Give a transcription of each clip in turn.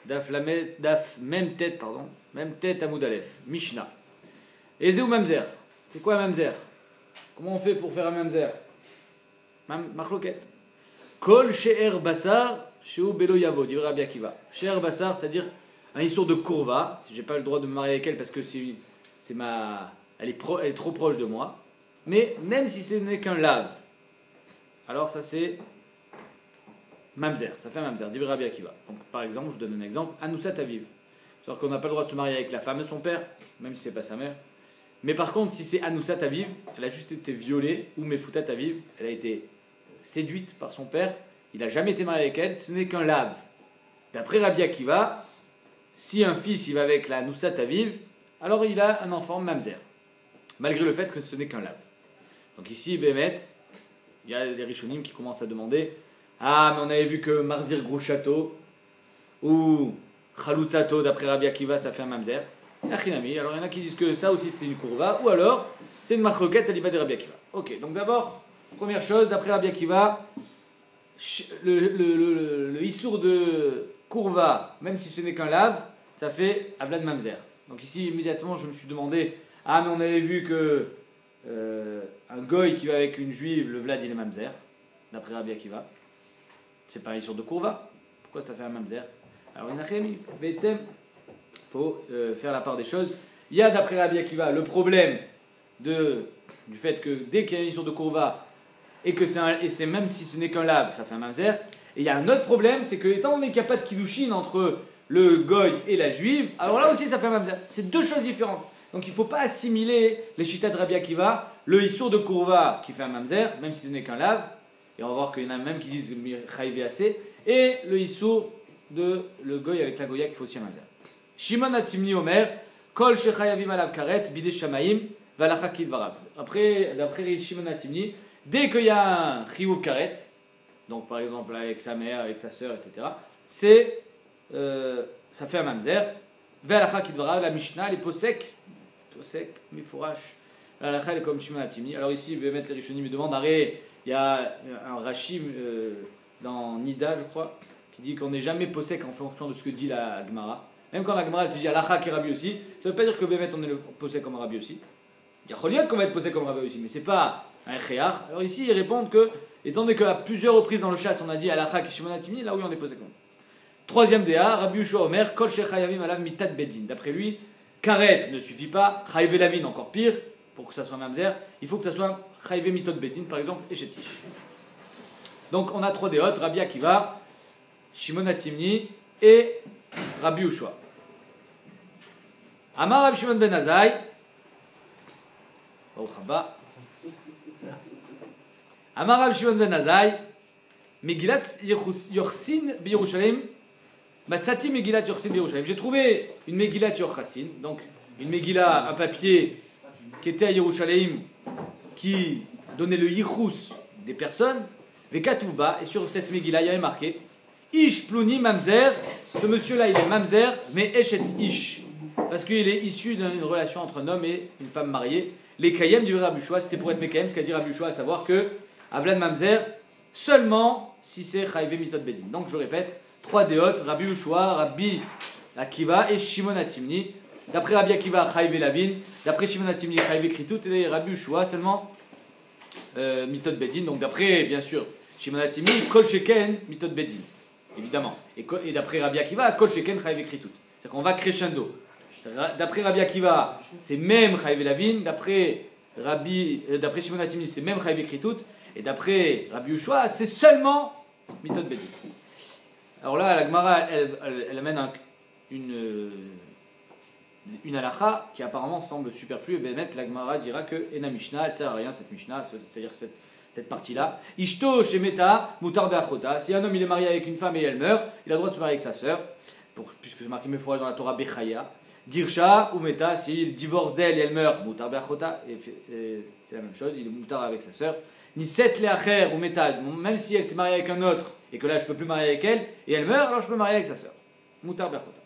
daf même tête, pardon, même tête à Moudalef, Mishnah. Ezeu mamzer. C'est quoi un mamzer? Comment on fait pour faire un mamzer? Machloket. Kol she'er basar she'u belo yavo, dit Rabbi Akiva. She'er basar, c'est-à-dire un issour de courva. Si j'ai pas le droit de me marier avec elle parce que elle est trop proche de moi. Mais même si ce n'est qu'un lave, alors ça c'est mamzer, ça fait un mamzer, dit Rabbi Akiva. Donc par exemple, je vous donne un exemple, Anousat Aviv. C'est-à-dire qu'on n'a pas le droit de se marier avec la femme de son père, même si c'est pas sa mère. Mais par contre, si c'est Anousat Aviv, elle a juste été violée, ou Mefoutat Aviv, elle a été séduite par son père, il n'a jamais été marié avec elle, ce n'est qu'un lave. D'après Rabbi Akiva, si un fils il va avec la Anousat Aviv, alors il a un enfant mamzer, malgré le fait que ce n'est qu'un lave. Donc ici, Bémet, il y a les Rishonim qui commencent à demander, ah mais on avait vu que Marzir Grouchato ou Khalutzato, d'après Rabbi Akiva, ça fait un mamzer. Alors il y en a qui disent que ça aussi c'est une courva, ou alors c'est une machloket à l'ibad de Rabbi Akiva. Ok, donc d'abord, première chose, d'après Rabbi Akiva, le issour de courva, même si ce n'est qu'un lave, ça fait avlad mamzer. Donc ici, immédiatement, je me suis demandé, ah mais on avait vu que un goy qui va avec une juive, le vlad il est mamzer, d'après Rabbi Akiva. C'est pas un issour de courva. Pourquoi ça fait un mamzer? Alors il y en a qui il faut faire la part des choses. Il y a d'après Rabbi Akiva le problème du fait que dès qu'il y a une histoire de courva et c'est même si ce n'est qu'un lave, ça fait un mamzer. Et il y a un autre problème, c'est que étant donné qu'il n'y a pas de kiddushin entre le goy et la juive, alors là aussi ça fait un mamzer. C'est deux choses différentes. Donc il ne faut pas assimiler les chitas de Rabbi Akiva, le issour de courva qui fait un mamzer, même si ce n'est qu'un lave, et on va voir qu'il y en a même qui disent chayiv assez, et le issour de le goy avec la goya qui fait aussi un mamzer. Shimon Hatimni Omer, Kol Shechayavim Alav Karet, Bide Shamaim, Valacha Kidvarav. Après, d'après Shimon Hatimni, dès qu'il y a un Chiyuv Karet, donc par exemple avec sa mère, avec sa sœur, etc., ça fait un mamzer. Valacha Kidvarav, la Mishnah, les posek, Mifourash. Valacha, elle est comme Shimon Hatimni. Alors ici, je vais mettre les Rishonim me demandent, arrête, il y a un Rashi dans Nida, je crois, qui dit qu'on n'est jamais posek en fonction de ce que dit la Gemara. Même quand la Gemara te dit Alacha qui est Rabbi aussi, ça ne veut pas dire que Bémet on est posé comme Rabbi aussi. Il y a Choliak qu'on va être posé comme Rabbi aussi, mais ce n'est pas un Chéach. Alors ici, ils répondent que, étant donné qu'à plusieurs reprises dans le chasse, on a dit Alacha qui Shimon Hatimni, là où on est posé comme. Troisième DA, Rabbi Yoshua Omer, Kol Shechayavim Alav Mitat Bedin. D'après lui, Karet ne suffit pas, Chayiv Lavin encore pire, pour que ça soit mamzer, il faut que ça soit Chayiv Mitot Bedin, par exemple, et Shetish. Donc on a trois déotes, Rabbi Akiva, Shimon Hatimni et Rabbi Yoshua. Amar Rabbi Shimon ben Azai, Amar Rabbi Shimon ben Azai, Megillat Yorsin b'Yerushalayim, Matzati Megillat Yorsin b'Yerushalayim. J'ai trouvé une Megillat Yorsin, donc une Megillah, un papier qui était à Yerushalayim, qui donnait le yichus des personnes, Vekatouba, et sur cette Megillah il y avait marqué Ish Plouni Mamzer, ce monsieur-là il est Mamzer, mais Eshet Ish, parce qu'il est issu d'une relation entre un homme et une femme mariée. Les Kayem du Rabbi Yoshua, c'était pour être Mekayem, ce qu'a dit Rabbi Yoshua, à savoir que Avlan Mamzer, seulement si c'est Chayiv Mitot Bedin. Donc je répète, trois déotes, Rabbi Yoshua, Rabbi Akiva et Shimon Hatimni. D'après Rabbi Akiva, Chayiv Lavin, d'après Shimon Hatimni, Chayiv Kritut, et Rabbi Yoshua, seulement Mitot Bedin. Donc d'après, bien sûr, Shimon Hatimni, Kol Sheken Mitot Bedin. Évidemment. Et d'après Rabbi Akiva, Kol Sheken Chayiv Kritut. C'est-à-dire qu'on va crescendo. D'après Rabbi Akiva, c'est même Chayiv Lavin. D'après Shimon Hatimni, c'est même Chayiv Kritut. Et d'après Rabbi Yoshua, c'est seulement Mitot Bedin. Alors là, la Gemara, elle amène une halakha qui apparemment semble superflue. Et bien, la Gemara dira que Ena Mishnah, elle ne sert à rien, cette Mishnah, c'est-à-dire cette partie-là. Ishto shemeta mutar be'achota. Si un homme il est marié avec une femme et elle meurt, il a le droit de se marier avec sa sœur, puisque c'est marqué Mefouraj dans la Torah Bechaya. Girsha ou meta, s'il divorce d'elle et elle meurt, mutar be'achota, c'est la même chose, il est mutar avec sa sœur. Ni set le'acher ou meta, même si elle s'est mariée avec un autre et que là je ne peux plus marier avec elle et elle meurt, alors je peux marier avec sa sœur. Mutar be'achota.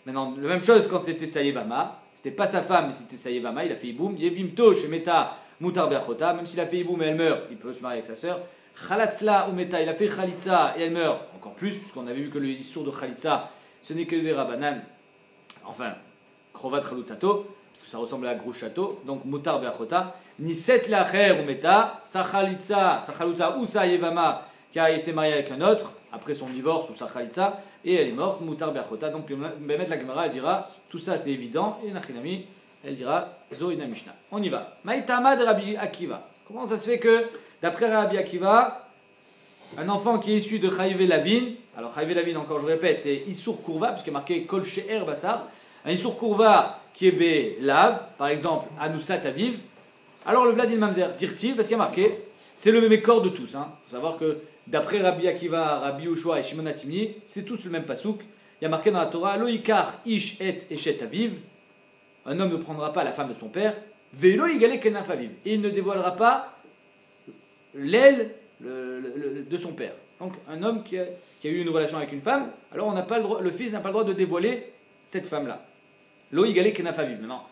Maintenant, la même chose quand c'était Sayevama, c'était pas sa femme mais c'était Sayevama, il a fait Iboum, Yevimto chez Meta Mutar be'achota, même s'il a fait Iboum et elle meurt, il peut se marier avec sa sœur. Khalatzla ou Meta, il a fait Khalitza et elle meurt, encore plus, puisqu'on avait vu que le issour de Khalitza ce n'est que des Rabanan, enfin, Krovat Chalutzato, parce que ça ressemble à gros château, donc Mutar Beachota, Niset Lacher ou Meta, sa Chalutza ou sa Yevama, qui a été mariée avec un autre, après son divorce ou sa Chalitza, et elle est morte, Mutar Beachota. Donc, Bémet la Gemara, elle dira, tout ça c'est évident, et Nachinami, elle dira, Zoïna Mishnah. On y va. Maïtama de Rabbi Akiva. Comment ça se fait que, d'après Rabbi Akiva, un enfant qui est issu de Chayve Lavin, alors Chayve Lavin, encore je répète, c'est Issour Kourva, puisqu'il est marqué Kol She'er Bassar, un Issour Kourva qui est B Lav, par exemple, Anoussat Aviv, alors le Vladil Mamzer, Dirtiv, parce qu'il y a marqué, c'est le même corps de tous. Il faut savoir que, d'après Rabbi Akiva, Rabbi Ushua et Shimon HaTimni, c'est tous le même pasouk. Il y a marqué dans la Torah, Loïkar Ish et Eshet Aviv, un homme ne prendra pas la femme de son père, Velo Igale Kenaf Aviv, et il ne dévoilera pas l'aile de son père. Donc un homme qui a eu une relation avec une femme, alors on n'a pas le droit, le fils n'a pas le droit de dévoiler cette femme-là. Lo Igale Kenaf Aviv. Maintenant,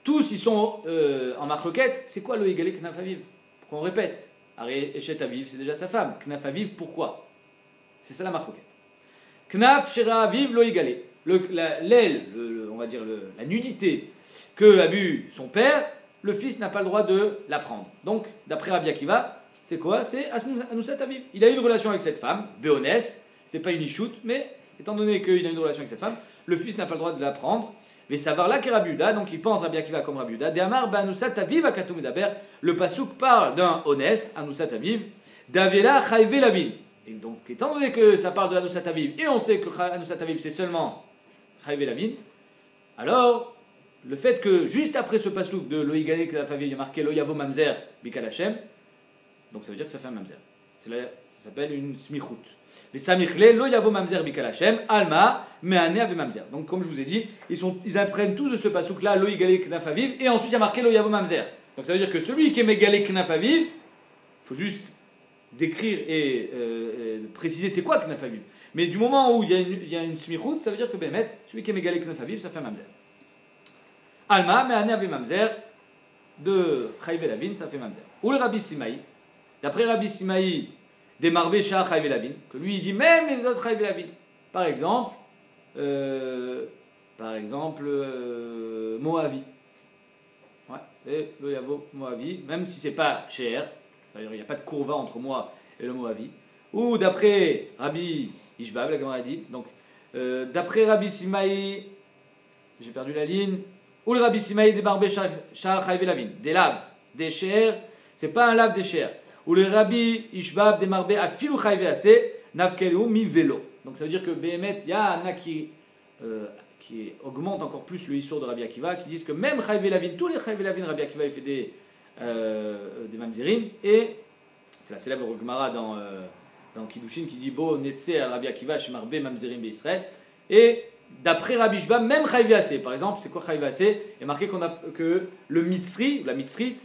tous ils sont en marloquette. C'est quoi Lo Igale Kenaf Aviv? Pourquoi on répète? Aré Eshet Aviv, c'est déjà sa femme. Knaf Aviv, pourquoi? C'est ça la marloquette. Knaf Shera Aviv Lo Igale. L'aile, on va dire la nudité que a vu son père, le fils n'a pas le droit de la prendre. Donc, d'après Rabbi Akiva, c'est quoi? C'est Anoussat Aviv. Il a eu une relation avec cette femme, Béonès, c'était pas une ichoute, mais étant donné qu'il a eu une relation avec cette femme, le fils n'a pas le droit de la prendre. Mais savoir là qu'est Rabbi Yehuda, donc il pense Rabbi Akiva comme Rabbi Yehuda. De'amar ba'anoussat aviv akatou medaber. Le pasouk parle d'un Onès, Anoussat Aviv, d'Avela chayve lavin. Et donc, étant donné que ça parle de Anoussat Aviv, et on sait que Anoussat Aviv c'est seulement chayve lavin, alors le fait que juste après ce pasouk de Loïgane Knaf Aviv, il y a marqué Loyavo Mamzer Bikal Hashem, donc ça veut dire que ça fait un Mamzer. Ça s'appelle une smichut. Les samichle Loyavo Mamzer Bikal Hashem, Alma, Meane Ave Mamzer. Donc comme je vous ai dit, ils apprennent tous de ce pasouk là, Loïgane Knaf Aviv, et ensuite il y a marqué Loyavo Mamzer. Donc ça veut dire que celui qui est Megale Knaf Aviv, il faut juste décrire et préciser c'est quoi Knaf Aviv. Mais du moment où il y a une smichut, ça veut dire que Bémet, celui qui est Megale Knaf Aviv, ça fait un Mamzer. Alma, Meane Ave Mamzer, de Chayve Lavin, ça fait Mamzer. Ou le Rabbi Simaï, d'après Rabbi Simaï, des Marbé Shah Chayve Lavin, que lui il dit même les autres Chayve Lavin. Par exemple, Moavi. Ouais, c'est le Yavo Moavi, même si c'est pas cher, c'est-à-dire il n'y a pas de courva entre moi et le Moavi. Ou d'après Rabbi Ishbab, la Gemara dit, donc d'après Rabbi Simaï, j'ai perdu la ligne. Ou le Rabbi Simaï des Marbé Shah Chayve Lavin, des laves, des chers, c'est pas un lave des chers. Ou le Rabbi Ishbab des Marbé Afilu Chayve Assez, Nafkelu mi vélo. Donc ça veut dire que Béhémet, il y a un qui augmente encore plus le histoire de Rabbi Akiva, qui disent que même Chayve Lavin, tous les Chayve Lavin, Rabbi Akiva il fait des mamzerim, et c'est la célèbre Gemara dans Kiddushin qui dit Bo Netse al Rabbi Akiva chez Marbe mamzerim be Israël, et d'après Rabbi Ishbab, même Chayve Assez, par exemple, c'est quoi Chayve Assez? Il est marqué que le Mitzri, ou la Mitzrite,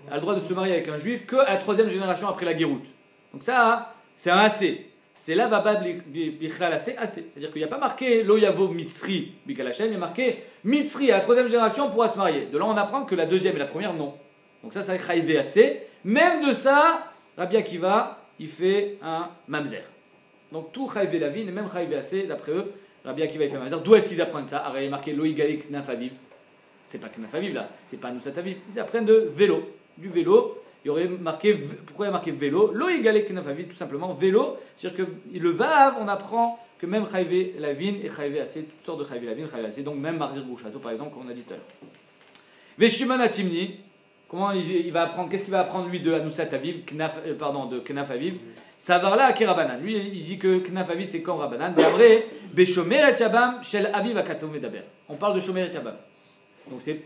a le droit de se marier avec un juif qu'à la troisième génération après la Géroute. Donc ça, c'est un Assez. C'est là Vabab Bichlal Assez, Assez. C'est-à-dire qu'il n'y a pas marqué Loyavo Mitzri Bikal Hashem, il y a marqué Mitzri à la troisième génération pourra se marier. De là, on apprend que la deuxième et la première, non. Donc ça, c'est Chayve Assez. Même de ça, Rabbi Akiva, il fait un Mamzer. Donc tout Chayve Lavin et même Chayve Assez, d'après eux, Rabbi Akiva, il fait un Mamzer. D'où est-ce qu'ils apprennent ça? Alors, il est marqué Loïgale Knaf Aviv. C'est pas Knaf Aviv là, c'est pas Anoussat Aviv. Ils apprennent de vélo. Du vélo, il y aurait marqué, pourquoi il y a marqué vélo? Loïgale Knaf Aviv, tout simplement, vélo. C'est-à-dire que le Vav, on apprend que même Chayve Lavin et Chayve Assez, toutes sortes de Chayve Lavin, Chayve Assez, donc même Marzir Bouchato par exemple, comme on a dit tout à l'heure. Veshimon HaTimni, comment il va apprendre? Qu'est-ce qu'il va apprendre lui de Anoussat Aviv, de Knaf Aviv? Savarla à Kerabanan. Lui, il dit que Knaf Aviv c'est comme Rabanan. Mais après, Beshomer et Yabam, Shel Aviv Akatou Medaber. On parle de Shomer et Yabam. Donc c'est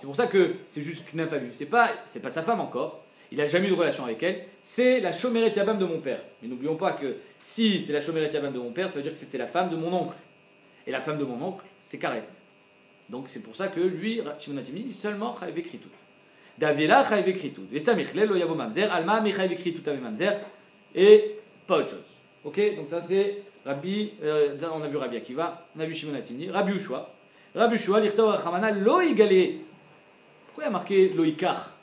pour ça que c'est juste Knaf Aviv. C'est pas sa femme encore. Il n'a jamais eu de relation avec elle. C'est la Shomer et Yabam de mon père. Mais n'oublions pas que si c'est la Shomer et Yabam de mon père, ça veut dire que c'était la femme de mon oncle. Et la femme de mon oncle, c'est Karet. Donc c'est pour ça que lui, Shimon HaTimni, dit seulement Chayve Kritout. Davila Chayve Kritout. Et Samichle lo Yavo Mamzer, Alma mi Chayve Kritout ave Mamzer. Et pas autre chose. Ok, donc ça c'est Rabbi, on a vu Rabbi Akiva, on a vu Shimon HaTimni, Rabbi Ushua. Rabbi Ushua, l'Ichtav Rachamana, Loïgale. Pourquoi il y a marqué Loïkar?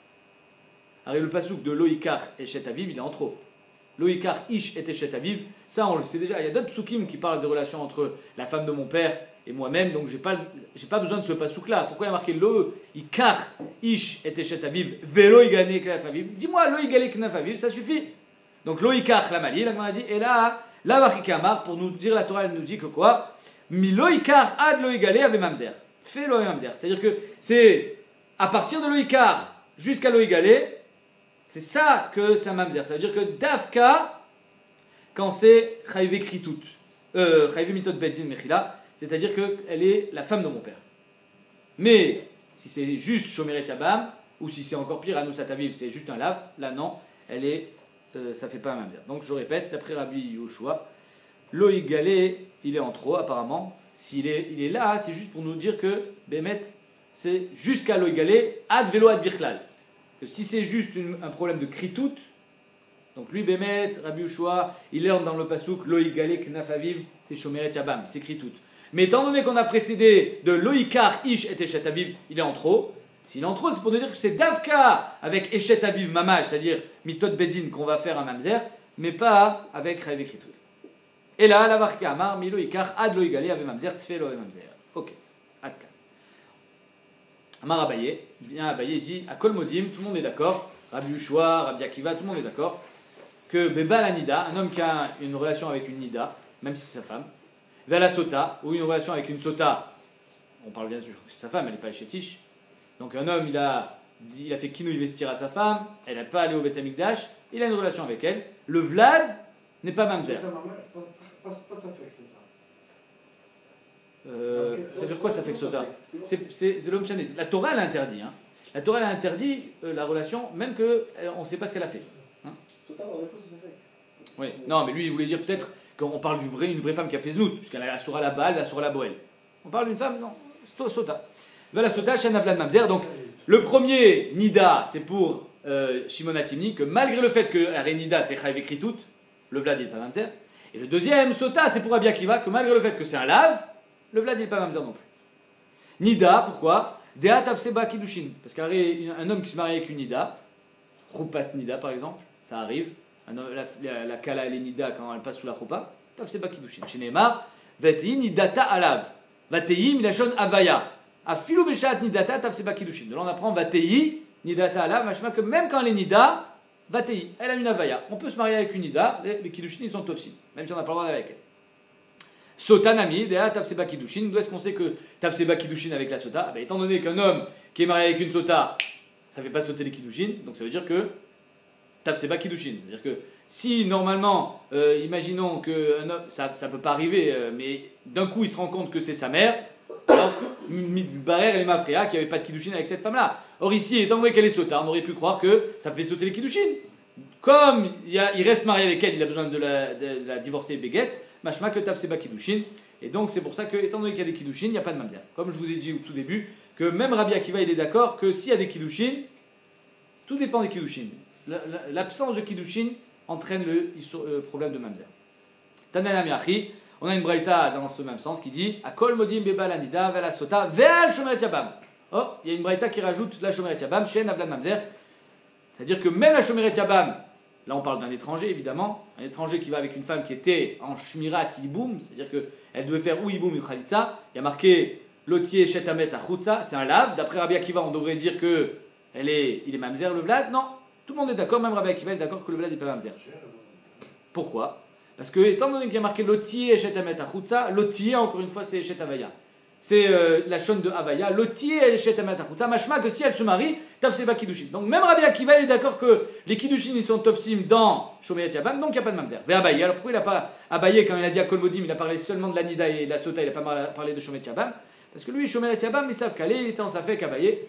Alors le pasouk de Loïkar et Shet Aviv, il est en trop. Loïkar ish et eshet aviv. Ça, on le sait déjà. Il y a d'autres psukim qui parlent des relations entre la femme de mon père et moi-même, donc j'ai pas besoin de ce pasouk-là. Pourquoi il y a marqué Loïkar ish et eshet aviv, velo igane knaf aviv? Dis-moi, Loïgale knaf aviv, ça suffit. Donc Loïkar la mali, la Gemara dit, et là, la Bachikamar, pour nous dire, la Torah, elle nous dit que quoi? Mi Loïkar ad Loïgale ave mamzer. Fais lo mamzer. C'est-à-dire que c'est à partir de Loïkar jusqu'à Loïgale, c'est ça que c'est un mamzer. Ça veut dire que Dafka, quand c'est Chayve Kritout, Chayve Mitot Beddin Mechila, c'est-à-dire qu'elle est la femme de mon père. Mais si c'est juste Shomeret Yabam, ou si c'est encore pire, Anusat Aviv, c'est juste un lave, là non, elle est, ça fait pas un mamzer. Donc je répète, d'après Rabbi Yoshua, Loïgale, il est en trop apparemment. S'il est là, c'est juste pour nous dire que Bémet, c'est jusqu'à Loïgale, ad velo ad birklal. Que si c'est juste un problème de kritout, donc lui, Bémet, Rabbi Yoshua, il est dans le pasouk Loïgale knaf aviv, c'est Shomeret Yabam, c'est kritout. Mais étant donné qu'on a précédé de Loïkar ish et eshet aviv, il est en trop. S'il est en trop, c'est pour nous dire que c'est Davka avec eshet aviv mamaj, c'est-à-dire mitot bedin qu'on va faire un mamzer, mais pas avec Chayve Kritout. Et là, la Barka Amar, mi Loïkar ad Loïgale ave mamzer, tfe lo ave mamzer. Ok, adka. Amar Abaye, bien Abaye dit, à Kol Modim, tout le monde est d'accord, Rabbi Yoshua, Rabbi Akiva, tout le monde est d'accord, que Beba la Nida, un homme qui a une relation avec une Nida, même si c'est sa femme, Vala Sota, ou une relation avec une Sota, on parle bien sûr que c'est sa femme, elle n'est pas chétiche. Donc un homme, il a fait kinouï vestir à sa femme, elle n'a pas allé au Beth Amikdash, il a une relation avec elle, le Vlad n'est pas mamzer. Ça veut dire quoi ça fait que Sota? C'est l'homme chané. La Torah elle interdit. Hein. La Torah elle a interdit la relation, même qu'on ne sait pas ce qu'elle a fait. Hein. Sota, par défaut, c'est ça fait. Oui. Non, mais lui il voulait dire peut-être qu'on parle d'une vraie femme qui a fait znout, puisqu'elle a Asura la Baal, Asura la Boel. On parle d'une femme, non, Sota. La Sota, Shana Vlad Mamzer. Donc le premier Nida, c'est pour Shimon Hatimni, que malgré le fait que Aré Nida c'est Chayve Kritout, le Vlad il n'est pas Mamzer. Et le deuxième Sota, c'est pour Rabbi Akiva, que malgré le fait que c'est un lave, le Vlad il n'est pas mamzer non plus. Nida, pourquoi? Deat Avseba Kiddushin. Parce qu'un homme qui se marie avec une Nida, Choupat Nida par exemple, ça arrive, la Kala elle est Nida quand elle passe sous la Choupa, Avseba Kiddushin. Chez Neymar, Vatei Nidata Alav, Vatei Milachon Avaya, Afilu Beshat Nidata Avseba Kiddushin. De là on apprend Vatei Nidata Alav, machma que même quand elle est Nida, Vatei, elle a une Avaya. On peut se marier avec une Nida, les Kiddushin ils sont tofsim, même si on n'a pas le droit avec elle. Sota Nami, Dea Tafseba Kiddushin. D'où est-ce qu'on sait que Tafseba Kiddushin avec la Sota? Étant donné qu'un homme qui est marié avec une Sota, ça ne fait pas sauter les Kiddushin, donc ça veut dire que Tafseba Kiddushin. C'est-à-dire que si normalement, imaginons que un homme, ça ne peut pas arriver, mais d'un coup il se rend compte que c'est sa mère, alors Midbarer et Mafrea qui n'avaient pas de Kiddushin avec cette femme-là. Or ici, étant donné qu'elle est Sota, on aurait pu croire que ça fait sauter les Kiddushin. Comme il reste marié avec elle, il a besoin de la divorcer Béguette. Mashma que Tafseba Kiddushin. Et donc c'est pour ça que, étant donné qu'il y a des Kiddushin, il n'y a pas de mamzer. Comme je vous ai dit au tout début, que même Rabbi Akiva il est d'accord que s'il y a des Kiddushin, tout dépend des Kiddushin. L'absence de Kiddushin entraîne le problème de mamzer. Tanana Miachi, on a une braïta dans ce même sens qui dit Akol modim beba lanida vela sota ve'al shomeret yabam. Oh, il y a une braïta qui rajoute la shomeret yabam shen avlan mamzer. C'est-à-dire que même la shomeret yabam, là on parle d'un étranger évidemment, un étranger qui va avec une femme qui était en shmirat yiboum, c'est-à-dire qu'elle devait faire ou yiboum ou khalitza, il y a marqué lotier shetamet achutza, c'est un lave, d'après Rabbi Akiva on devrait dire que il est mamzer le vlad, non, tout le monde est d'accord, même Rabbi Akiva est d'accord que le vlad n'est pas mamzer. Pourquoi? Parce que étant donné qu'il y a marqué lotier shetamet achutza, lotier encore une fois c'est shetavaya. C'est la chaîne de Havaya, lotier et shetamet achutza, mashma que si elle se marie, tafseba kiddushin. Donc même Rabbi Akiva il est d'accord que les kiddushin ils sont tofsim dans Shomeret Yabam, donc il n'y a pas de mamzer. Ve Abaye, alors pourquoi il n'a pas Abaye quand il a dit à Kol Modim, il a parlé seulement de la Nida et de la Sota, il n'a pas parlé de Shomeret Yabam? Parce que lui, Shomeret Yabam, ils savent qu'aller, il était en Safek Abaye,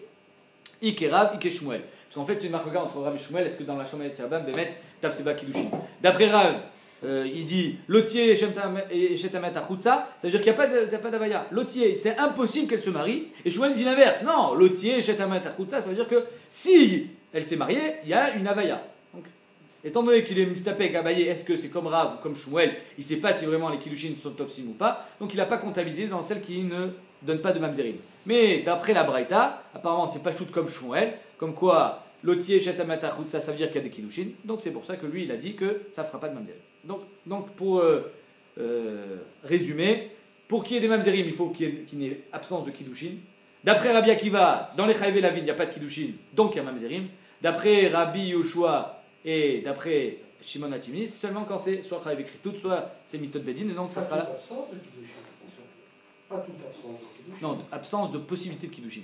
Ike Rav, Ike Shmuel. Parce qu'en fait c'est une marque entre Rav et Shmuel, est-ce que dans la Shomeret Yabam, Bemet, tafseba kiddushin? D'après Rav, il dit lotier et shetamet achutza, ça veut dire qu'il n'y a pas d'avaya. Lotier, c'est impossible qu'elle se marie. Et Shmuel dit l'inverse. Non, lotier et shetamet achutza, ça veut dire que si elle s'est mariée, il y a une avaya. Donc, étant donné qu'il est mistapek abayé, est-ce que c'est comme Rav ou comme Shmuel? Il ne sait pas si vraiment les kiddushin sont tofsim ou pas. Donc il n'a pas comptabilisé dans celles qui ne donnent pas de mamzerim. Mais d'après la Braïta, apparemment c'est pas shoot comme Shmuel, comme quoi Lotier Shetamata Chutsa, ça veut dire qu'il y a des Kiddushin. Donc c'est pour ça que lui, il a dit que ça ne fera pas de Mamzerim. Donc pour résumer, pour qu'il y ait des Mamzerim, il faut qu'il n'y ait absence de Kiddushin. D'après Rabbi Akiva, dans les Chaïvé Lavin, il n'y a pas de Kiddushin, donc il y a Mamzerim. D'après Rabbi Yoshua et d'après Shimon Hatimi, seulement quand c'est soit Chaïvé Kritout, soit c'est Mitot Bedin, et donc ça sera là. Pas toute absence de Kiddushin. Pas toute absence de Kiddushin. Non, absence de possibilité de Kiddushin.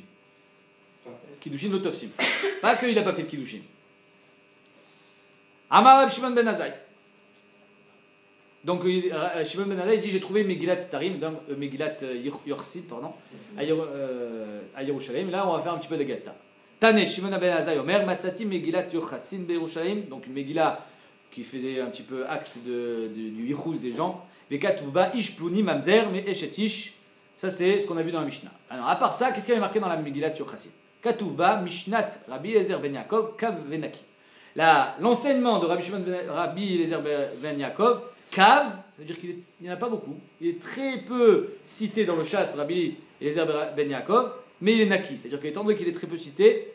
Enfin. Kiddushin l'otofsim. Pas qu'il n'a pas fait de Kiddushin. Amar Rab Shimon ben Azai. Donc Shimon ben Azai dit j'ai trouvé Megillat Starim, Megillat Yorsid, pardon, à Yerushalayim. Là on va faire un petit peu de Gata. Tane Shimon ben Azai Omer Matzati Megillat Yochassin be Yerushalayim. Donc une Megillah qui faisait un petit peu acte du Yichuz des gens. Vekatuvba Ish Pluni Mamzer me Eshetish. Ça c'est ce qu'on a vu dans la Mishnah. Alors à part ça, qu'est-ce qu'il y avait marqué dans la Megillat Yochassin? Katuvba Mishnat Rabbi Eliezer ben Yaakov Kav Venaki. L'enseignement de Rabbi Eliezer ben Yaakov, Kav, ça veut dire qu'il n'y en a pas beaucoup. Il est très peu cité dans le chasse, Rabbi Eliezer ben Yaakov, mais il est Naki. C'est-à-dire qu'étant donné qu'il est très peu cité,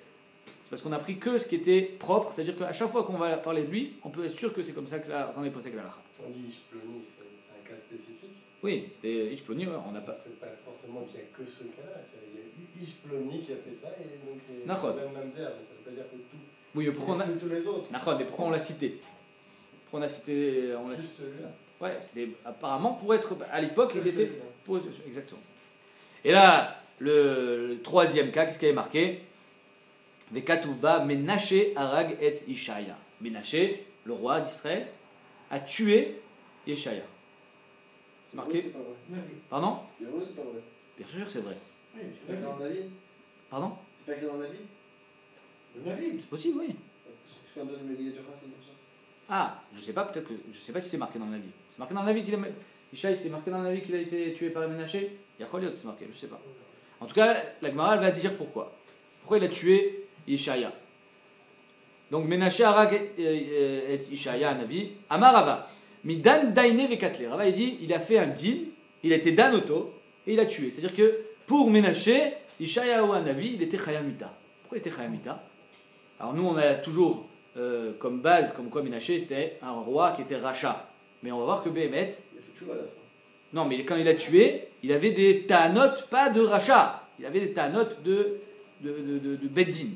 c'est parce qu'on a pris que ce qui était propre. C'est-à-dire qu'à chaque fois qu'on va parler de lui, on peut être sûr que c'est comme ça que on est posé avec la lacha. On dit Ishploni, c'est un cas spécifique. Oui, c'était Ishploni, on n'a pas. C'est pas forcément qu'il n'y a que ce cas-là. Il y a eu Ishploni qui a fait ça et donc Nachod. même Mamzer, mais ça ne veut pas dire que tout. Oui, mais pourquoi tous les autres. Nachod, mais pourquoi on l'a cité? Pourquoi on l'a cité? Juste celui-là. Ouais, c'était apparemment pour être. À l'époque, il était. Exactement. Et là, le troisième cas, qu'est-ce qu'il y avait marqué? Vekatuvba Menaché Arag et Ishaya. Menaché, le roi d'Israël, a tué Yeshaya. C'est marqué? Pardon? C'est vrai ou c'est pas vrai? Bien sûr, c'est vrai. Oui, C'est pas écrit dans l'avis? Pardon? C'est pas écrit dans l'avis? le Navi. C'est possible, oui. Parce qu'on donne une médiature facile comme ça. Ah, je sais pas, peut-être que. Je sais pas si c'est marqué dans le Navi. C'est marqué dans le Navi qu'il a. Yeshaya, c'est marqué dans le Navi qu'il a été tué par Menaché? Il y a Choliot, c'est marqué, je sais pas. En tout cas, la Gemara, elle va dire pourquoi. Pourquoi il a tué Yeshaya? Donc, Menaché Arag et Yeshaya, un Navi. Amarava. Midan Daine Vekatler. Rava, il dit, il a fait un din, il a été danoto, et il a tué. C'est-à-dire que pour Menaché, Yeshaya ou un Navi, il était Chayamita. Pourquoi il était Chayamita? Alors, nous, on a toujours comme base, comme quoi Menaché, c'était un roi qui était rachat. Mais on va voir que Béhémet. Il a fait toujours à la fin. Non, mais quand il a tué, il avait des ta'anot, pas de rachat. Il avait des ta'anot de Beddin.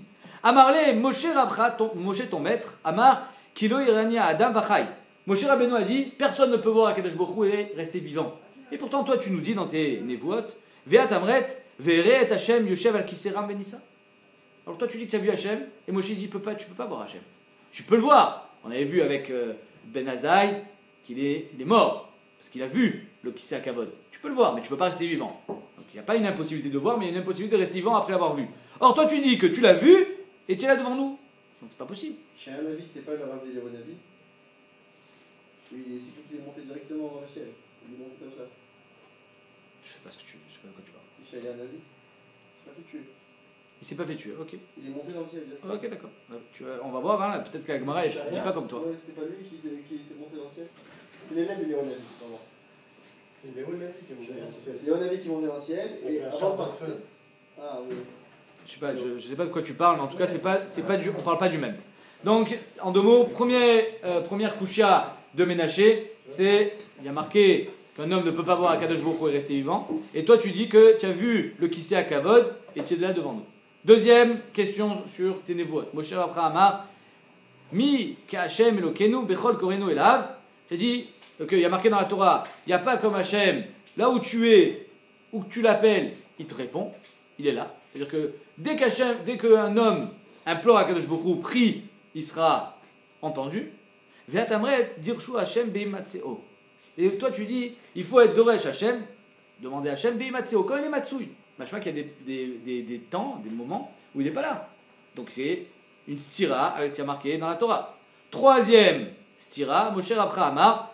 Amarle, Moshe Rabcha, Moshe ton maître, Amar, Kilo Irania Adam Vachai. Moshe Rabbeinu a dit, personne ne peut voir Akadosh Baruch Hu et rester vivant. Et pourtant, toi, tu nous dis dans tes Nevuot, Veat Amret, Vere et Hashem, Yoshev al Kiseram Benissa. Alors toi, tu dis que tu as vu Hashem, et Moshe dit, tu peux pas voir Hashem. Tu peux le voir. On avait vu avec Ben Azaï qu'il est mort, parce qu'il a vu le Kisei Kavod. Tu peux le voir, mais tu ne peux pas rester vivant. Donc il n'y a pas une impossibilité de voir, mais il y a une impossibilité de rester vivant après l'avoir vu. Or toi, tu dis que tu l'as vu, et tu es là devant nous. Donc c'est pas possible. Chez un avis, c'était pas le Rav d'Eleronavi. C'est lui qui est monté directement dans le ciel. Il est monté comme ça. Je sais pas de quoi tu parles. Chez un avis, il s'est pas fait tuer. Il s'est pas fait tuer, ok. Il est monté dans le ciel directement. Ok, d'accord. On va voir, hein, peut-être que la Gemara, elle ne dit pas comme toi. Ouais, c'était pas lui qui était monté dans le ciel. C'est l'élève d'Eleronavi, pardon. C'est Léonavi qui est monté dans le ciel. C'est Léonavi qui est monté dans le ciel et un avant char de de partir. feu. Ah oui. Je sais pas de quoi tu parles, mais en tout cas, on parle pas du même. Donc, en deux mots, première kushia de Ménaché, c'est, il y a marqué qu'un homme ne peut pas voir Akadosh Baruch Hu et rester vivant. Et toi, tu dis que tu as vu le Kisei Kavod et tu es là devant nous. Deuxième question sur tes Nevuot. Moshe Rabcha Amar, Mi Ka'Hashem Elokenu Bechol Korenu Elav. Tu dit qu'il y a marqué dans la Torah, il n'y a pas comme Hachem, là où tu es, où tu l'appelles, il te répond, il est là. C'est-à-dire que dès qu'un homme implore Akadosh Baruch Hu, prie, il sera entendu. Ve'atamret dirshu Hashem beimatseo. Et toi tu dis, il faut être Doresh Hashem, demander Hashem beimatseo. Quand il est Matsui, machma qu'il y a des temps, des moments où il n'est pas là. Donc c'est une stira avec qui a marqué dans la Torah. Troisième stira, Moshe Rabcha Amar,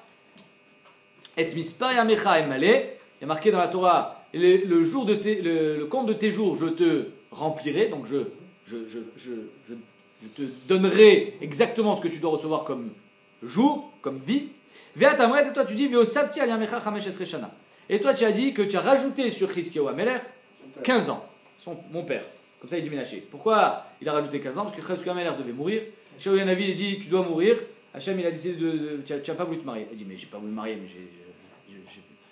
et mispar yamecha emale. Il y a marqué dans la Torah, le jour de le compte de tes jours, je te remplirai, donc je te donnerai exactement ce que tu dois recevoir comme jour, comme vie. Ve'atamret, et toi tu dis, ve'osavti al yamecha chamesh esre shana. Et toi tu as dit que tu as rajouté sur Chizkiyahu Amelech 15 ans, mon père. Comme ça, il dit Ménaché. Pourquoi il a rajouté 15 ans? Parce que Cheskel Améler devait mourir. Shaul Hanavi, il dit tu dois mourir. Hachem, il a décidé tu n'as pas voulu te marier. Il dit mais j'ai pas voulu me marier, mais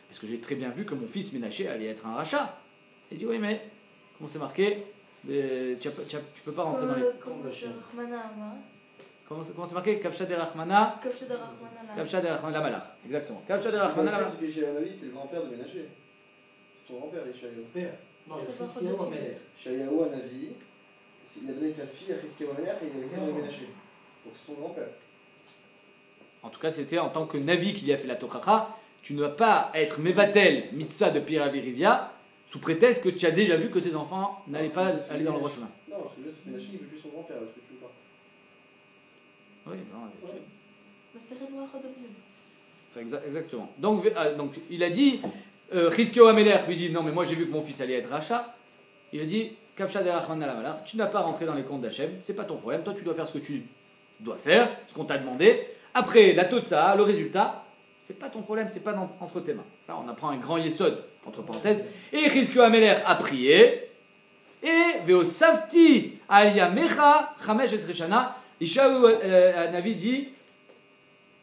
parce que j'ai très bien vu que mon fils Ménaché allait être un rachat. Il dit oui, mais comment c'est marqué? Tu peux pas rentrer dans les. Comment c'est marqué? Kavsha de Rachmana. Kavsha de Rachmana la Malach. Exactement. Kavsha de Rachmana la Malach. C'est que Shaul Hanavi, c'était le grand-père de Ménaché. Son grand-père, Yeshayahu. Père. Non, Christian Améler. Yeshayahu Hanavi, il a donné sa fille à Cheskel Améler et il a examiné Ménaché. Donc c'est son grand-père. En tout cas, c'était en tant que Navi qu'il y a fait la Tochacha. Tu ne vas pas être Mevatel, Mitzvah de Pira Virivia, sous prétexte que tu as déjà vu que tes enfants n'allaient pas aller dans le droit chemin. Non, parce que là, c'est Ménaché, il veut juste son grand-père, est-ce que tu veux pas? Oui, non, Ouais. exactement. Donc, il a dit, Chizkiyahu Améler lui dit non, mais moi j'ai vu que mon fils allait être rachat. Il a dit, Kavsha de Rachmana la Malach, tu n'as pas rentré dans les comptes d'Hachem, c'est pas ton problème, toi tu dois faire ce que tu dois faire, ce qu'on t'a demandé. Après, la Totsa, le résultat, c'est pas ton problème, c'est pas entre tes mains. Là, on apprend un grand yesod, entre parenthèses. Et Chizkiyahu Améler a prié. Et Veo Savti Alia Mecha Chamesh Esreshana. Yeshayahu Hanavi dit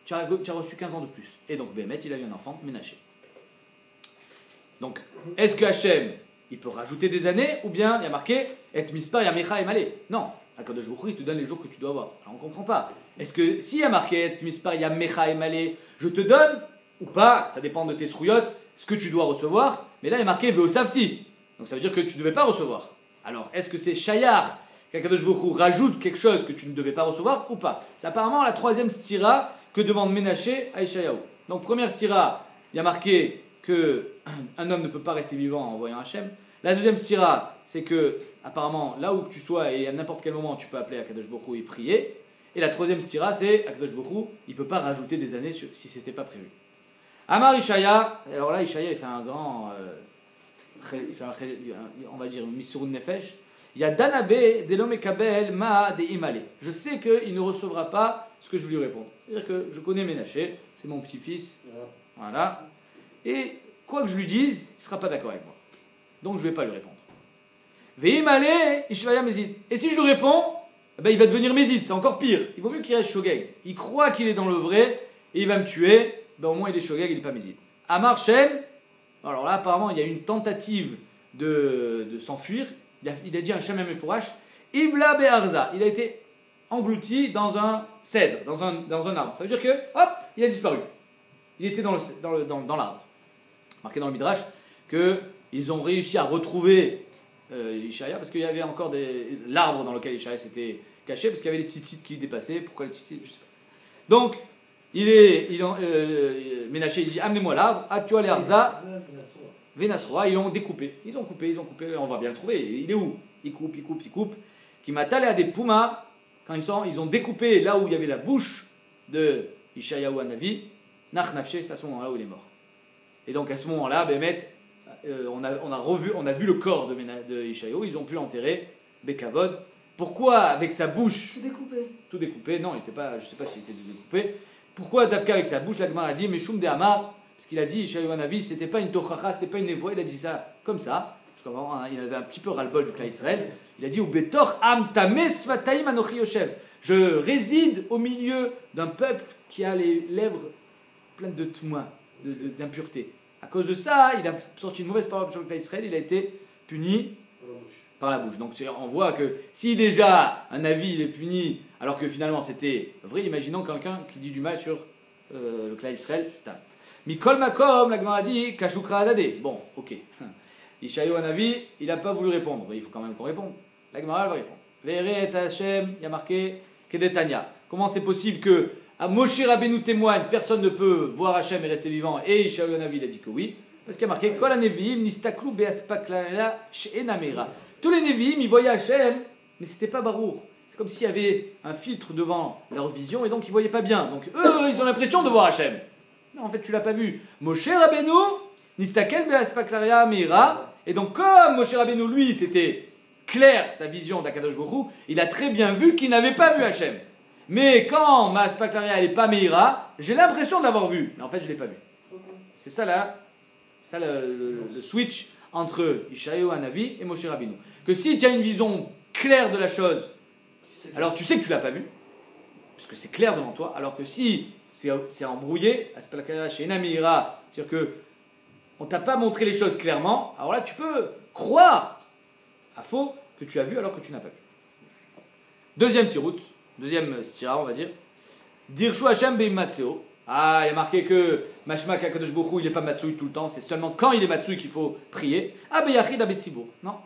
tu as reçu 15 ans de plus. Et donc, Béhémet, il a eu un enfant, Ménaché. Donc, est-ce que Hachem, il peut rajouter des années, ou bien il y a marqué Et Mispar Yamecha Emalé? Non, Akadosh Baruch Hu, il te donne les jours que tu dois avoir. Alors, on ne comprend pas. Est-ce que s'il y a marqué Et Mispar Yamecha Emalé, je te donne ou pas, ça dépend de tes srouillottes, ce que tu dois recevoir, mais là il y a marqué Veo Savti. Donc ça veut dire que tu ne devais pas recevoir. Alors, est-ce que c'est Shayar qu'Akadosh Baruch Hu rajoute quelque chose que tu ne devais pas recevoir ou pas? C'est apparemment la troisième stira que demande Ménaché à Yeshayahu. Donc, première stira, il y a marqué qu'un homme ne peut pas rester vivant en voyant Hachem. La deuxième stira, c'est que, apparemment, là où tu sois et à n'importe quel moment, tu peux appeler Akadosh Baruch Hu et prier. Et la troisième stira, c'est Akadosh Baruch Hu, il ne peut pas rajouter des années si ce n'était pas prévu. Amar Ishaya, alors là, Ishaya, il fait un grand, on va dire, Misurun Nefesh. Il y a Danabe, Delome Kabel, Ma, de Imale. Je sais qu'il ne recevra pas ce que je lui réponds. C'est-à-dire que je connais Ménaché, c'est mon petit-fils. Voilà. Et quoi que je lui dise, il ne sera pas d'accord avec moi. Donc je ne vais pas lui répondre. Veimale, Ishvaya Mézid. Et si je lui réponds, ben, il va devenir Mézid, c'est encore pire. Il vaut mieux qu'il reste Shogeg. Il croit qu'il est dans le vrai et il va me tuer. Ben, au moins il est Shogeg, il n'est pas Mézid. Amar Shem, alors là apparemment il y a une tentative de s'enfuir. Il a dit un Shem Mefourash, Ibla Be'arza. Il a été englouti dans un cèdre, dans un arbre. Ça veut dire que, hop, il a disparu. Il était dans l'arbre. Marqué dans le Midrash qu'ils ont réussi à retrouver Ishaya, parce qu'il y avait encore l'arbre dans lequel Ishaya s'était caché, parce qu'il y avait les tzitzit qui dépassaient. Pourquoi les tzitzit? Je sais pas. Donc, Ménaché, il dit, amenez-moi l'arbre, Aktua le Arza, Venasroa, ils l'ont découpé. Ils ont coupé, on va bien le trouver. Il est où? Il coupe. Qui m'a talé à des pumas, quand ils ont découpé là où il y avait la bouche de Yeshayahu Hanavi, Nach Nafshe, c'est à ce moment-là où il est mort. Et donc à ce moment-là, Bémet, on a vu le corps de Yeshayahu, ils ont pu l'enterrer, Bekavod. Pourquoi avec sa bouche tout découpé? Non, il était pas, je ne sais pas s'il était découpé. Pourquoi Dafka avec sa bouche? La Gemara a dit, Meshum de Hamar, parce qu'il a dit, Yeshayahu Hanavi, c'était pas une tochacha, c'était pas une névoie, il a dit ça comme ça, parce qu'il avait un petit peu ras-le-bol du clan Israël. Il a dit, Ou betor am tames vataim anochi yoshev. Je réside au milieu d'un peuple qui a les lèvres pleines de tmoin, d'impureté. À cause de ça, il a sorti une mauvaise parole sur le clan Israël, il a été puni par la bouche. Donc on voit que si déjà un avis il est puni, alors que finalement c'était vrai, imaginons quelqu'un qui dit du mal sur le clan Israël, c'est un. Mikol Makom, la Gemara dit, Kashukra Adade. Bon, ok. Yeshayahu Hanavi, il n'a pas voulu répondre. Il faut quand même qu'on réponde. La Gemara, elle va répondre. Veret Hashem, il y a marqué Kedetania. Comment c'est possible que à Moshe Rabbeinu témoigne, personne ne peut voir Hashem et rester vivant, et Yeshayahu Hanavi, il a dit que oui. Parce qu'il y a marqué Kol Hanevim, Nistaklu Beaspaklala She'enamera. Tous les Nevi'im, ils voyaient Hashem, mais c'était pas Barour. C'est comme s'il y avait un filtre devant leur vision, et donc ils ne voyaient pas bien. Donc eux, ils ont l'impression de voir Hashem. Non, en fait, tu l'as pas vu. Moshe Rabbeinu, Nistakel Beaspaklaria Meira. Et donc, comme Moshe Rabbeinu, lui, c'était clair sa vision d'Akadosh Baruch Hu, il a très bien vu qu'il n'avait pas vu Hachem. Mais quand Beaspaklaria n'est pas Meira, j'ai l'impression de l'avoir vu. Mais en fait, je ne l'ai pas vu. C'est ça là, le switch entre Ishayahu Hanavi et Moshe Rabbeinu. Que si tu as une vision claire de la chose, alors tu sais que tu l'as pas vue, parce que c'est clair devant toi, alors que si c'est embrouillé, c'est-à-dire que on t'a pas montré les choses clairement, alors là tu peux croire à faux que tu as vu alors que tu n'as pas vu. Deuxième tirout, deuxième stira, on va dire. Dirshu Hashem be'imatseo. Ah, il y a marqué que Mashma Kadosh Baruch Hu, il n'est pas Matsui tout le temps, c'est seulement quand il est Matsui qu'il faut prier. Ah, Beyachid à Betsibour. Non.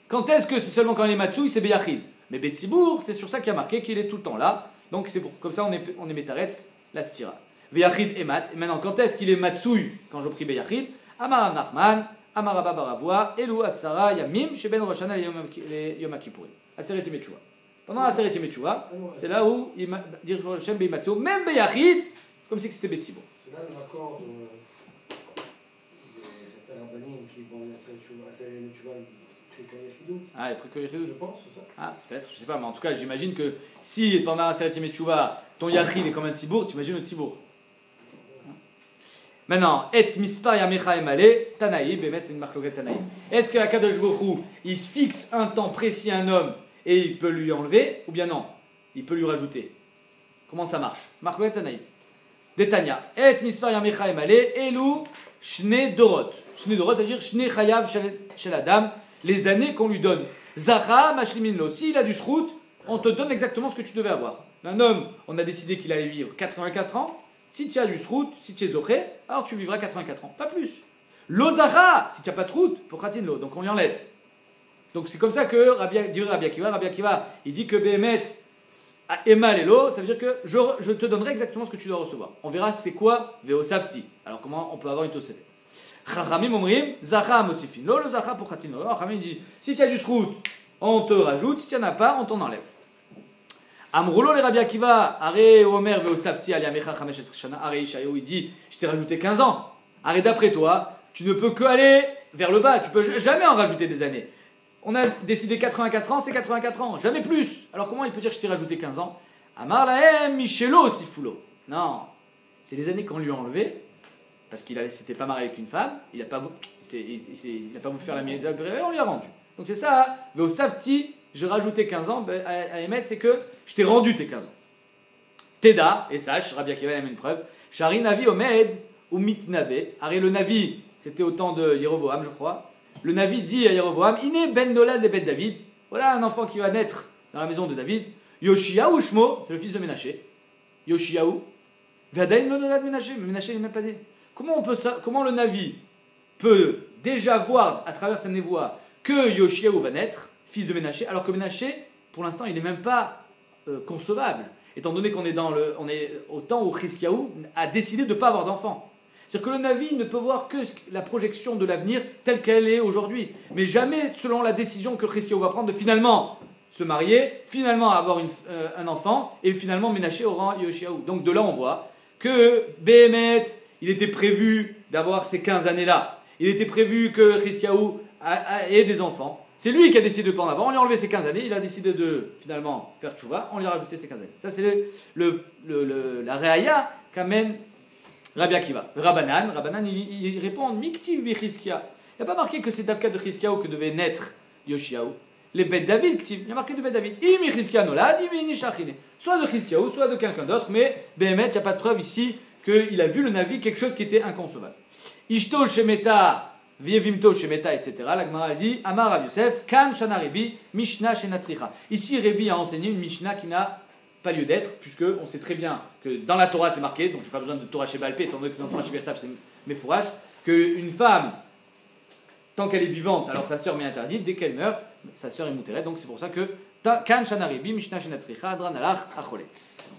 Quand est-ce que c'est seulement quand il est Matsui, c'est Beyachid. Mais Betsibour, c'est sur ça qu'il y a marqué qu'il est tout le temps là. Donc c'est comme ça on est Metaretz, la stira. Beyachid et Mat. Et maintenant, quand est-ce qu'il est Matsui quand je prie Beyachid? Amar Nachman, Amar Abba Baravua, Elu Asara Yamim, Sheben Rosh Hashanah et Yom Kippourim. Aseret Yemetshuva. Pendant Aseret Yemetshuva, c'est là où il dit Hashem Beimatseo, même Beyachid, c'est comme si c'était Betsibour. C'est là le raccord de certains rabbinim qui vont à Aseret Yemetshuva, Ah, et Prikoyachidou. je pense, c'est ça. Ah, peut-être, je sais pas, mais en tout cas, j'imagine que si pendant Aseret Yemetshuva, ton Yachid est comme un Tzibour, tu imagines le Tzibour. Maintenant, et mispar yamecha emale, Tanaïb, et mettre une marque Tanaïb. Est-ce que Akadosh Baruch Hu, il se fixe un temps précis à un homme et il peut lui enlever, ou bien non, il peut lui rajouter? Comment ça marche? Marque Tanaïb. Detania, et mispar yamecha emale, elu shne dorot. Shne dorot, c'est-à-dire shne chayav shel adam, les années qu'on lui donne. Zacha mashlimin lo. S'il a du srout, on te donne exactement ce que tu devais avoir. Un homme, on a décidé qu'il allait vivre 84 ans. Si tu as du srout, si tu es zoché, alors tu vivras 84 ans, pas plus. L'ozacha, si tu n'as pas de srout, pour khatin lo, donc on lui enlève. Donc c'est comme ça que dit Rabbi Akiva, il dit que Behemet a Emal et lo, ça veut dire que je te donnerai exactement ce que tu dois recevoir. On verra c'est quoi Veosafti. Alors comment on peut avoir une toselet. Chachamim omrim, zacha mosifin lo, le zacha pour khatin lo. Alors Chachamim dit, si tu as du srout, on te rajoute, si tu n'en as pas, on t'en enlève. Amroulo le Rabbi Akiva, Are Omer Veosafti aliamecha chamesh esreshana, Are Ishayahu, il dit, je t'ai rajouté 15 ans. Are d'après toi, tu ne peux que aller vers le bas, tu peux jamais en rajouter des années. On a décidé 84 ans, c'est 84 ans, jamais plus. Alors comment il peut dire que je t'ai rajouté 15 ans? Amar lahem Michelo sifulo. Non, c'est les années qu'on lui a enlevées, parce qu'il s'était pas marié avec une femme, il n'a pas voulu faire la mienne, on lui a rendu. Donc c'est ça, Veosafti. J'ai rajouté 15 ans, à émettre, c'est que je t'ai rendu tes 15 ans. Teda, et sache, Rabbi Akiva a une preuve, Shari Navi Omed ou Mitnabe. Arrête le Navi, c'était au temps de Yeroboam, je crois. Le Navi dit à Yeroboam, Iné ben Nolad et ben David. Voilà un enfant qui va naître dans la maison de David. Yoshiaou Shmo, c'est le fils de Ménaché. Yoshiaou. Vadaïn lo Nolad Ménaché, mais Ménaché n'est même pas né. Comment le Navi peut déjà voir à travers sa névoie que Yoshiaou va naître, fils de Ménaché, alors que Ménaché, pour l'instant, il n'est même pas concevable, étant donné qu'on est on est au temps où Chizkiyahu a décidé de ne pas avoir d'enfant. C'est-à-dire que le Navi ne peut voir que la projection de l'avenir telle qu'elle est aujourd'hui, mais jamais selon la décision que Chizkiyahu va prendre de finalement se marier, finalement avoir un enfant, et finalement Ménaché aura Yoshiaou. Donc de là, on voit que Behemet, il était prévu d'avoir ces 15 années-là. Il était prévu que Chizkiyahu ait des enfants. C'est lui qui a décidé de prendre avant, on lui a enlevé ses 15 années, il a décidé de finalement faire tchouva, on lui a rajouté ses 15 années. Ça c'est la réaya qu'amène Rabbi Akiva. Rabbanan, il répond Miktiv bi Chizkiya. Il n'y a pas marqué que c'est d'Afka de Chizkiyahu que devait naître Yoshiaou. Les bêtes David, il y a marqué de bêtes David. Imi Chizkiya nolad, imi nishachine. Soit de Chizkiyahu, soit de quelqu'un d'autre, mais Behemet, il n'y a pas de preuve ici qu'il a vu le Navi quelque chose qui était inconcevable. Ishto Shemeta. Vievimto Shemeta, etc. La Gemara dit Amar Rav Yosef, Kan Shana Rebi, Mishnah Shenatzricha. Ici, Rebi a enseigné une Mishnah qui n'a pas lieu d'être, puisque on sait très bien que dans la Torah c'est marqué, donc je n'ai pas besoin de Torah chez Balpé, étant donné que dans Torah chez Bertaf c'est Mefourash, qu'une femme, tant qu'elle est vivante, alors sa sœur m'est interdite, dès qu'elle meurt, sa sœur est moutérette, donc c'est pour ça que Kan Shana Rebi, Mishnah Shenatzricha, Adran Alach Acholetz.